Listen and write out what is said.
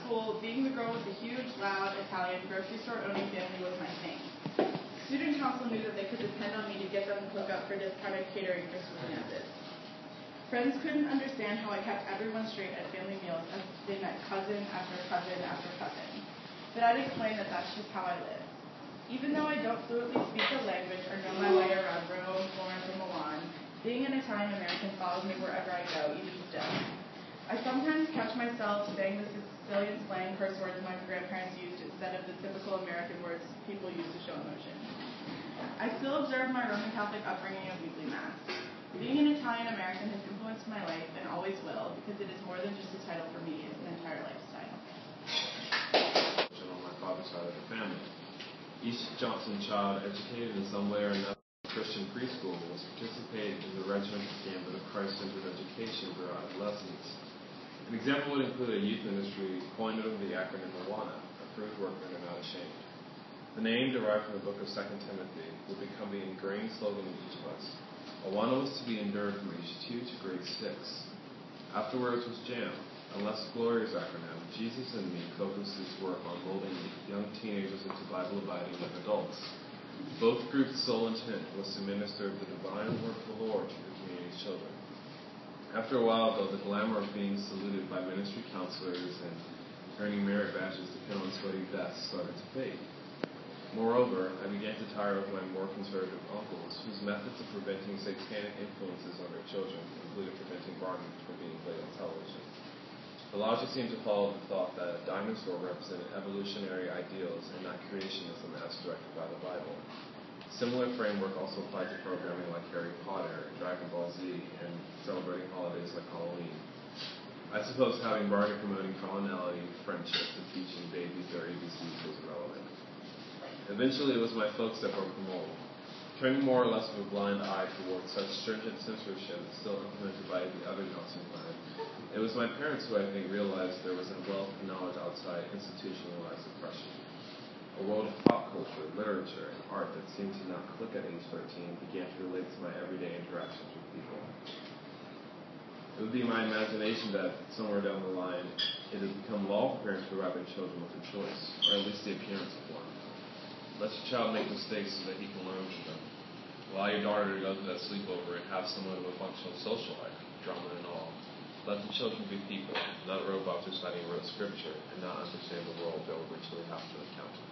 school, being the girl with the huge, loud, Italian, grocery store-owning family was my thing. Student council knew that they could depend on me to get them to hook up for discounted catering for school dances. Friends couldn't understand how I kept everyone straight at family meals as they met cousin after cousin after cousin. But I'd explain that that's just how I live. Even though I don't fluently speak the language or know my way around Rome, Florence, or Milan, being an Italian-American follows me wherever I go, even still. I sometimes catch myself saying the Sicilian slang curse words my grandparents used instead of the typical American words people use to show emotion. I still observe my Roman Catholic upbringing of weekly Mass. Being an Italian-American has influenced my life and always will, because it is more than just a title for me, it's an entire lifestyle. On my father's side of the family. Each Johnson child educated in some way or another in Christian preschool was participating in the regimented gambit of Christ-centered education for adolescents. An example would include a youth ministry coined under the acronym AWANA, Approved Workmen Are Not Ashamed. The name, derived from the book of 2 Timothy, would become the ingrained slogan of each of us. AWANA was to be endured from age 2 to grade 6. Afterwards was JAM, a less glorious acronym. Jesus and Me focused his work on molding young teenagers into Bible-abiding young adults. Both groups' sole intent was to minister the divine word of the Lord to the community's children. After a while, though, the glamour of being saluted by ministry counselors and earning merit badges to pin on sweaty vests started to fade. Moreover, I began to tire of my more conservative uncles, whose methods of preventing satanic influences on their children included preventing Barney from being played on television. The logic seemed to follow the thought that a dinosaur represented evolutionary ideals and not creationism as directed by the Bible. Similar framework also applied to programming like Harry Potter, Dragon Ball Z, and celebrating holidays like Halloween. I suppose having Barney promoting commonality, friendship, and teaching babies their ABCs was irrelevant. Eventually, it was my folks that broke the mold. Turning more or less of a blind eye towards such stringent censorship still implemented by the other Johnson clan, it was my parents who I think realized there was a wealth of knowledge outside institutionalized oppression. A world of pop culture, literature, and art that seemed to not click at age 13 began to relate to my everyday interactions with people. It would be my imagination that somewhere down the line, it had become law for parents to provide their children with a choice, or at least the appearance of one. Let your child make mistakes so that he can learn from them. Allow your daughter to go to that sleepover and have somewhat of a functional social life, drama and all. Let the children be people, not robots reciting rote scripture, and not understand the world they'll eventually have to encounter.